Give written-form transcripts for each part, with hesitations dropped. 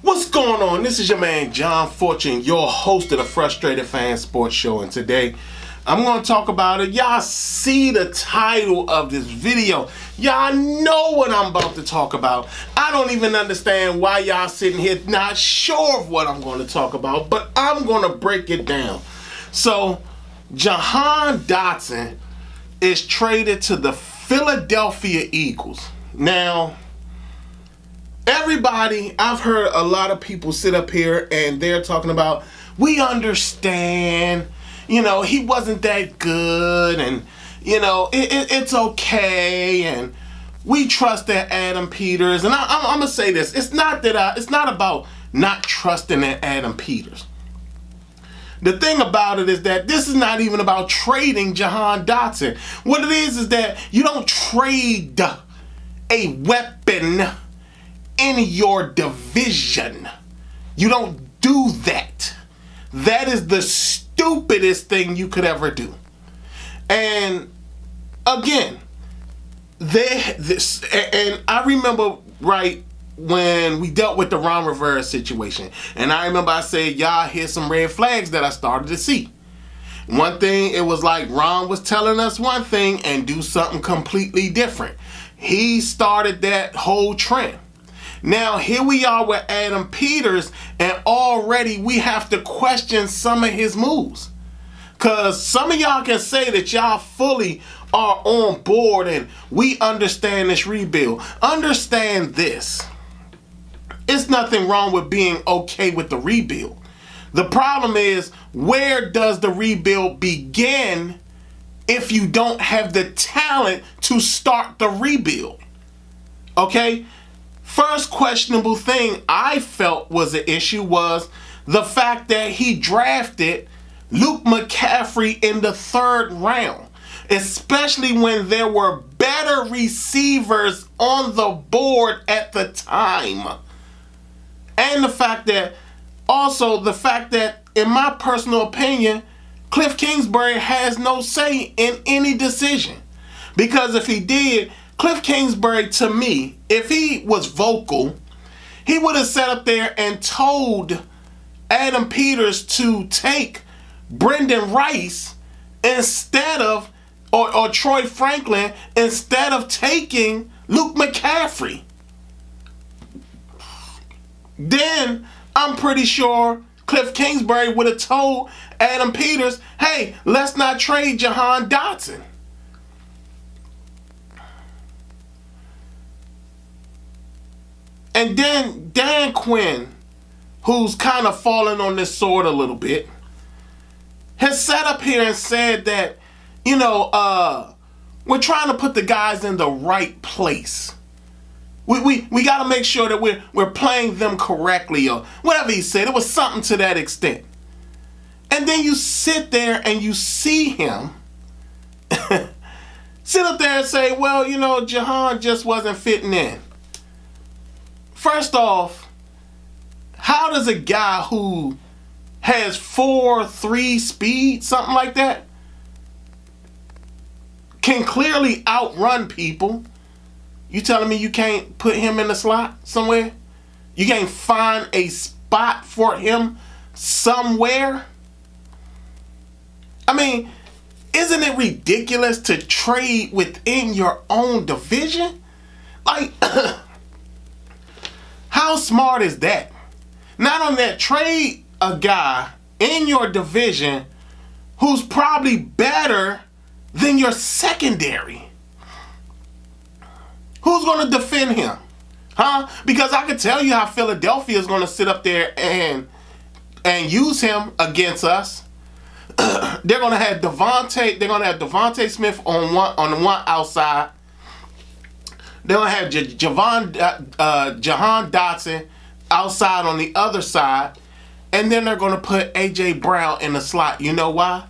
What's going on? This is your man John Fortune, your host of the Frustrated Fan Sports Show, and today I'm going to talk about it. Y'all see the title of this video. Y'all know what I'm about to talk about. I don't even understand why y'all sitting here not sure of what I'm going to talk about, but I'm going to break it down. So, Jahan Dotson is traded to the Philadelphia Eagles. Now, everybody, I've heard a lot of people sit up here and they're talking about, we understand, he wasn't that good, and, it's okay, and we trust that Adam Peters. And I'm going to say this. It's not about not trusting that Adam Peters. The thing about it is that this is not even about trading Jahan Dotson. What it is that you don't trade a weapon in your division. You don't do that. That is the stupidest thing you could ever do. And again, and I remember when we dealt with the Ron Rivera situation, and I remember I said, y'all, here's some red flags that I started to see. One thing, it was like Ron was telling us one thing and do something completely different. He started that whole trend. Now, here we are with Adam Peters, and already we have to question some of his moves. Because some of y'all can say that y'all fully are on board and we understand this rebuild. Understand this. It's nothing wrong with being okay with the rebuild. The problem is, where does the rebuild begin if you don't have the talent to start the rebuild? Okay? First questionable thing I felt was an issue was the fact that he drafted Luke McCaffrey in the 3rd round, especially when there were better receivers on the board at the time. And the fact that, in my personal opinion, Cliff Kingsbury has no say in any decision. Because if he did, Cliff Kingsbury, to me, if he was vocal, he would have sat up there and told Adam Peters to take Brendan Rice instead of, or Troy Franklin, instead of taking Luke McCaffrey. Then I'm pretty sure Cliff Kingsbury would have told Adam Peters, hey, let's not trade Jahan Dotson. And then Dan Quinn, who's kind of fallen on this sword a little bit, has sat up here and said that, we're trying to put the guys in the right place. We got to make sure that we're playing them correctly, or whatever he said. It was something to that extent. And then you sit there and you see him sit up there and say, well, Jahan just wasn't fitting in. First off, how does a guy who has 4.3 speed, something like that, can clearly outrun people? You telling me you can't put him in the slot somewhere? You can't find a spot for him somewhere? I mean, isn't it ridiculous to trade within your own division? Like, how smart is that? Not only that, trade a guy in your division who's probably better than your secondary. Who's going to defend him? Huh? Because I can tell you how Philadelphia is going to sit up there and use him against us. They're going to have Devontae Smith on the one outside. They're going to have Jahan Dotson outside on the other side. And then they're going to put A.J. Brown in the slot. You know why?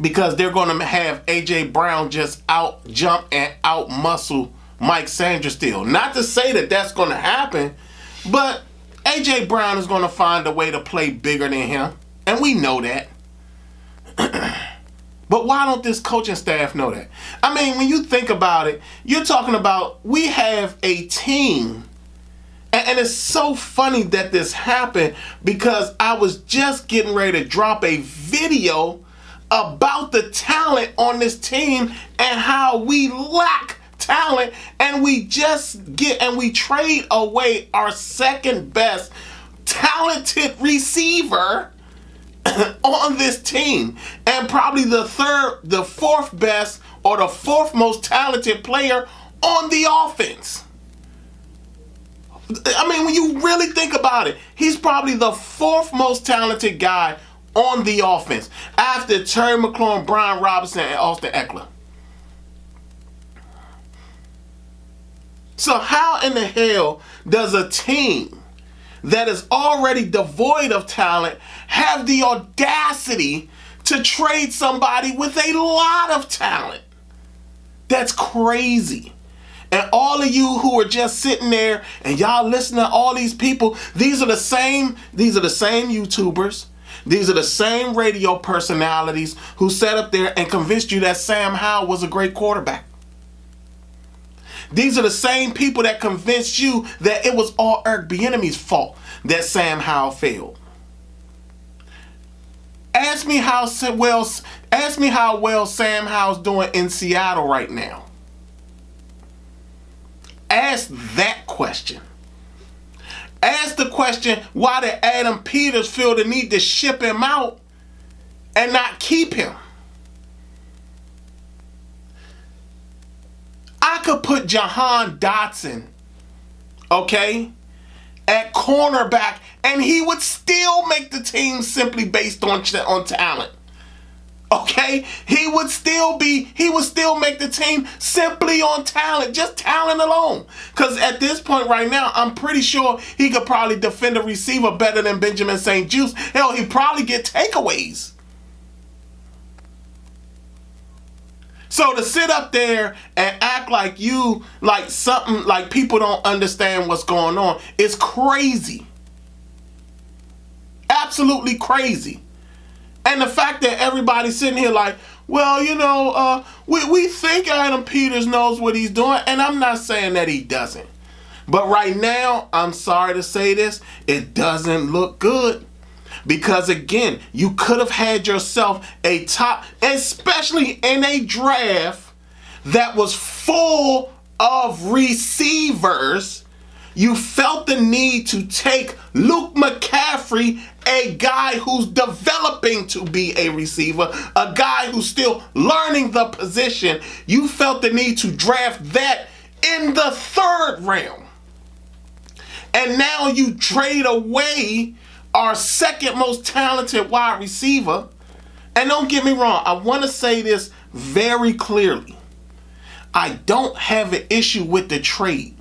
because they're going to have A.J. Brown just out jump and out muscle Mike Sanderstill. Not to say that that's going to happen, but A.J. Brown is going to find a way to play bigger than him, and we know that. But why don't this coaching staff know that? I mean, when you think about it, you're talking about we have a team. And it's so funny that this happened because I was just getting ready to drop a video about the talent on this team and how we lack talent, and we trade away our second best talented receiver on this team, and probably the fourth best or the fourth most talented player on the offense. I mean, when you really think about it, he's probably the fourth most talented guy on the offense after Terry McLaurin, Brian Robinson, and Austin Eckler. So how in the hell does a team that is already devoid of talent have the audacity to trade somebody with a lot of talent? That's crazy. And all of you who are just sitting there and y'all listen to all these people, these are the same YouTubers, these are the same radio personalities who sat up there and convinced you that Sam Howell was a great quarterback. These are the same people that convinced you that it was all Eric Bieniemy's fault that Sam Howell failed. Ask me how well Sam Howell's doing in Seattle right now. Ask that question. Ask the question, why did Adam Peters feel the need to ship him out and not keep him? I could put Jahan Dotson, okay, at cornerback, and he would still make the team simply based on talent. Okay? He would still make the team simply on talent, just talent alone. Because at this point right now, I'm pretty sure he could probably defend a receiver better than Benjamin St. Juste. Hell, he'd probably get takeaways. So to sit up there and act like something like people don't understand what's going on is crazy. Absolutely crazy. And the fact that everybody's sitting here like, well, you know, we think Adam Peters knows what he's doing, and I'm not saying that he doesn't. But right now, I'm sorry to say this, it doesn't look good. Because again, you could have had yourself a top, especially in a draft that was full of receivers. You felt the need to take Luke McCaffrey, a guy who's developing to be a receiver, a guy who's still learning the position. You felt the need to draft that in the third round. And now you trade away our second most talented wide receiver. And don't get me wrong, I want to say this very clearly. I don't have an issue with the trade.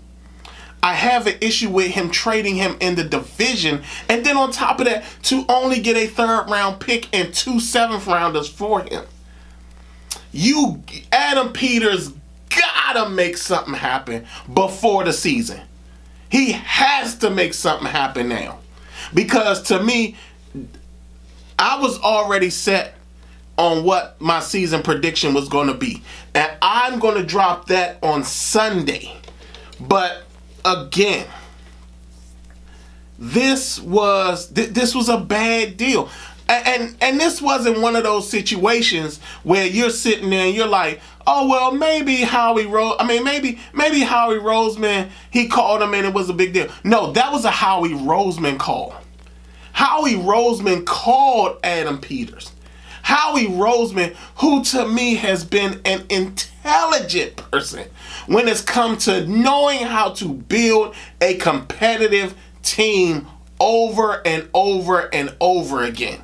I have an issue with him trading him in the division, and then on top of that, to only get a third round pick and 2 7th rounders for him. Adam Peters gotta make something happen before the season. He has to make something happen now. Because to me, I was already set on what my season prediction was going to be. And I'm going to drop that on Sunday. But again, this was a bad deal. And this wasn't one of those situations where you're sitting there and you're like, oh, well, maybe Howie Roseman, he called him and it was a big deal. No, that was a Howie Roseman call. Howie Roseman called Adam Peters. Howie Roseman, who to me has been an intelligent person when it's come to knowing how to build a competitive team over and over and over again.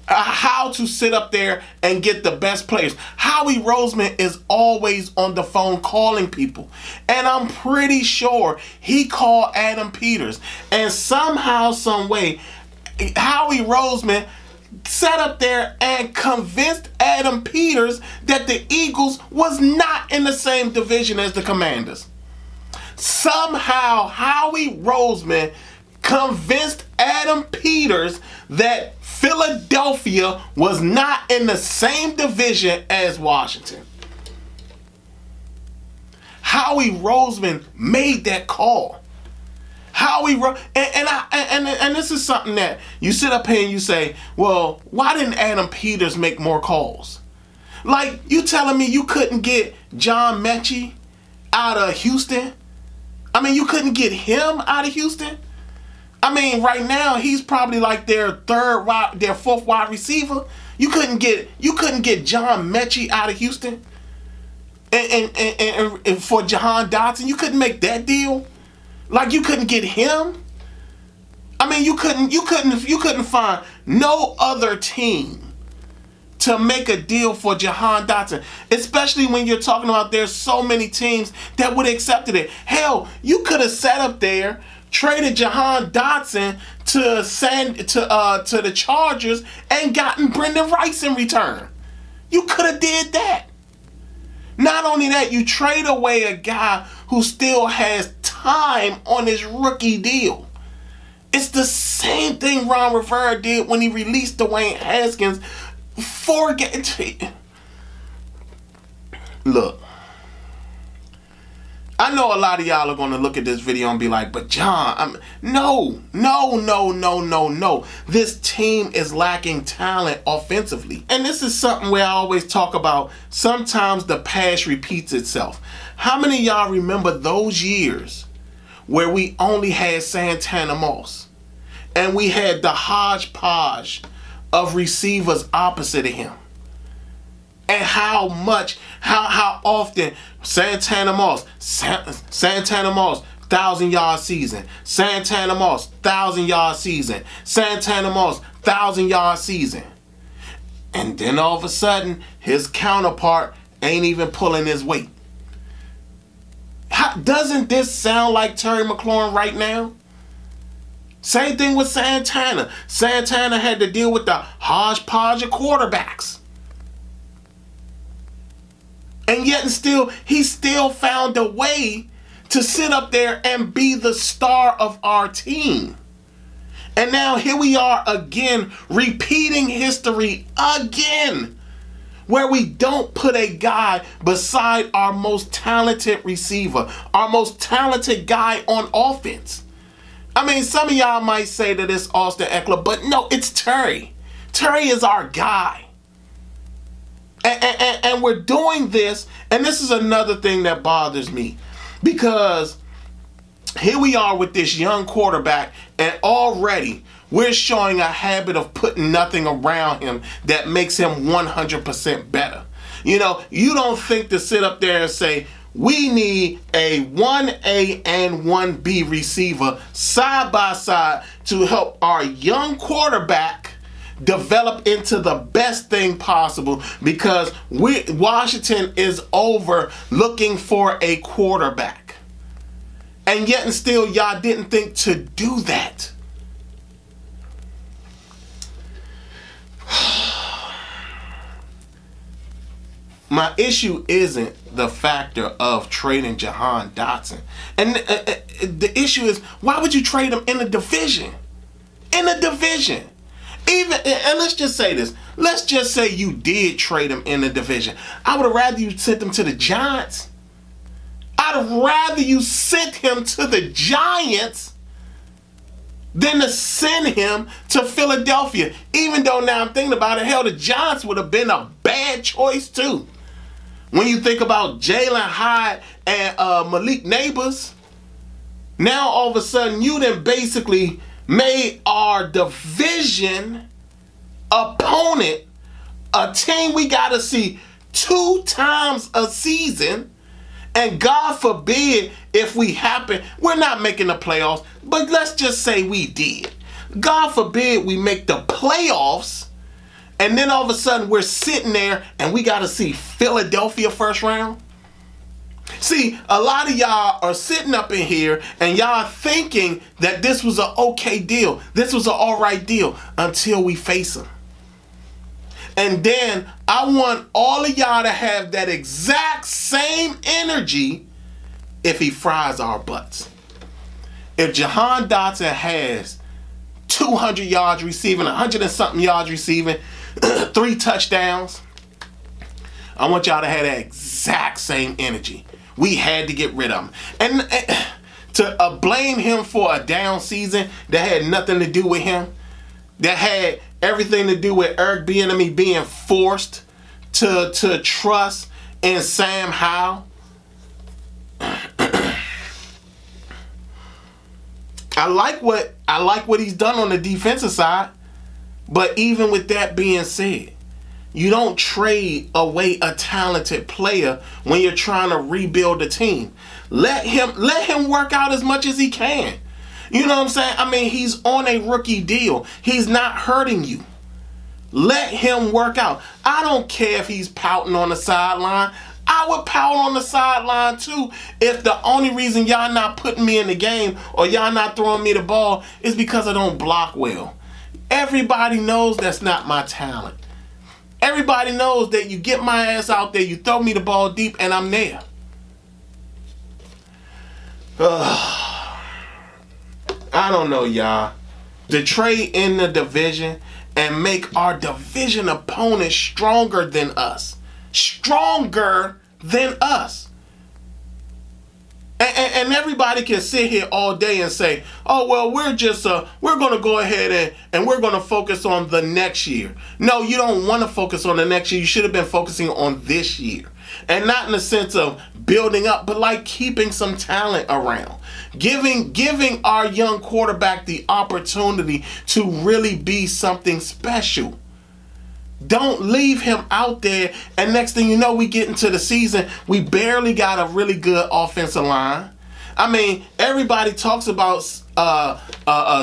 How to sit up there and get the best players. Howie Roseman is always on the phone calling people. And I'm pretty sure he called Adam Peters. And somehow, some way, Howie Roseman sat up there and convinced Adam Peters that the Eagles was not in the same division as the Commanders. Somehow, Howie Roseman convinced Adam Peters that Philadelphia was not in the same division as Washington. Howie Roseman made that call. And this is something that you sit up here and you say, well, why didn't Adam Peters make more calls? Like, you telling me you couldn't get John Mechie out of Houston? I mean, you couldn't get him out of Houston? I mean, right now he's probably like their fourth wide receiver. You couldn't get John Mechie out of Houston, and for Jahan Dotson, you couldn't make that deal. Like, you couldn't get him. I mean, you couldn't find no other team to make a deal for Jahan Dotson, especially when you're talking about there's so many teams that would have accepted it. Hell, you could have sat up there, traded Jahan Dotson to the Chargers and gotten Brendan Rice in return. You could have did that. Not only that, you trade away a guy who still has time on his rookie deal. It's the same thing Ron Rivera did when he released Dwayne Haskins. Look, I know a lot of y'all are going to look at this video and be like, but John, no. This team is lacking talent offensively. And this is something where I always talk about, sometimes the past repeats itself. How many of y'all remember those years where we only had Santana Moss and we had the hodgepodge of receivers opposite of him? And how often Santana Moss, 1,000-yard season. Santana Moss, 1,000-yard season. Santana Moss, 1,000-yard season. And then all of a sudden, his counterpart ain't even pulling his weight. Doesn't this sound like Terry McLaurin right now? Same thing with Santana. Santana had to deal with the hodgepodge of quarterbacks. And yet and still, he still found a way to sit up there and be the star of our team. And now here we are again, repeating history again, where we don't put a guy beside our most talented receiver, our most talented guy on offense. I mean, some of y'all might say that it's Austin Eckler, but no, it's Terry. Terry is our guy. And we're doing this, and this is another thing that bothers me, because here we are with this young quarterback, and already we're showing a habit of putting nothing around him that makes him 100% better. You know, you don't think to sit up there and say, we need a 1A and 1B receiver side by side to help our young quarterback develop into the best thing possible, because Washington is over looking for a quarterback. And yet and still, y'all didn't think to do that. My issue isn't the factor of trading Jahan Dotson. And the issue is, why would you trade him in a division? In a division. And let's just say this. Let's just say you did trade him in the division. I would have rather you sent him to the Giants. I'd have rather you sent him to the Giants than to send him to Philadelphia. Even though now I'm thinking about it, hell, the Giants would have been a bad choice too. When you think about Jalen Hyde and Malik Neighbors, now all of a sudden you done basically made our division opponent a team we got to see 2 times a season. And God forbid if we're not making the playoffs, but let's just say we did. God forbid we make the playoffs, and then all of a sudden we're sitting there and we got to see Philadelphia first round. See, a lot of y'all are sitting up in here and y'all thinking that this was an okay deal. This was an all right deal until we face them. And then I want all of y'all to have that exact same energy if he fries our butts. If Jahan Dotson has 200 yards receiving, 100 and something yards receiving, 3 touchdowns, I want y'all to have that exact same energy. We had to get rid of him. And to blame him for a down season that had nothing to do with him, that had everything to do with Eric Bieniemy being forced to trust in Sam Howell. I like what he's done on the defensive side, but even with that being said, you don't trade away a talented player when you're trying to rebuild the team. Let him work out as much as he can. You know what I'm saying? I mean, he's on a rookie deal. He's not hurting you. Let him work out. I don't care if he's pouting on the sideline. I would pout on the sideline too if the only reason y'all not putting me in the game or y'all not throwing me the ball is because I don't block well. Everybody knows that's not my talent. Everybody knows that you get my ass out there, you throw me the ball deep, and I'm there. I don't know, y'all. To trade in the division and make our division opponent stronger than us. Stronger than us. And everybody can sit here all day and say, oh, well, we're going to go ahead and we're going to focus on the next year. No, you don't want to focus on the next year. You should have been focusing on this year. And not in the sense of building up, but like keeping some talent around. Giving our young quarterback the opportunity to really be something special. Don't leave him out there, and next thing you know, we get into the season, we barely got a really good offensive line. I mean, everybody talks about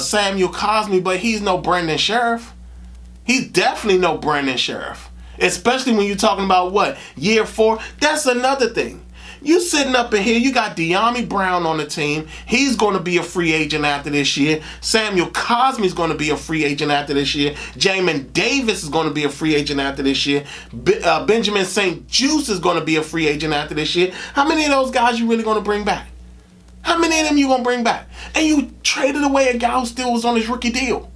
Samuel Cosme, but he's no Brendan Sheriff. He's definitely no Brendan Sheriff. Especially when you're talking about what? Year 4? That's another thing. You sitting up in here, you got De'Ami Brown on the team. He's going to be a free agent after this year. Samuel Cosme is going to be a free agent after this year. Jamin Davis is going to be a free agent after this year. Benjamin St. Juste is going to be a free agent after this year. How many of those guys you really going to bring back? How many of them you going to bring back? And you traded away a guy who still was on his rookie deal.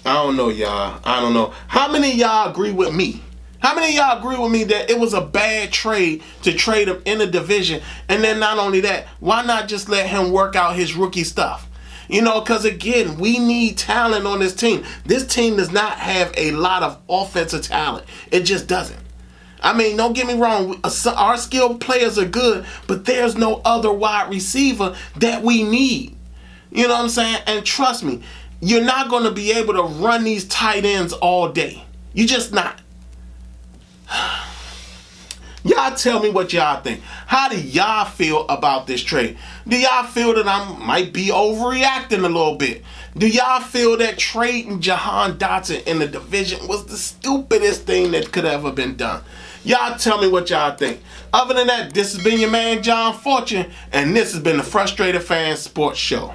I don't know, y'all. I don't know. How many of y'all agree with me? How many of y'all agree with me that it was a bad trade to trade him in the division? And then not only that, why not just let him work out his rookie stuff? You know, because again, we need talent on this team. This team does not have a lot of offensive talent. It just doesn't. I mean, don't get me wrong. Our skilled players are good, but there's no other wide receiver that we need. You know what I'm saying? And trust me, you're not going to be able to run these tight ends all day. You're just not. Y'all tell me what y'all think. How do y'all feel about this trade? Do y'all feel that I might be overreacting a little bit? Do y'all feel that trading Jahan Dotson in the division was the stupidest thing that could ever been done? Y'all tell me what y'all think. Other than that, this has been your man John Fortune, and this has been the Frustrated Fan Sports Show.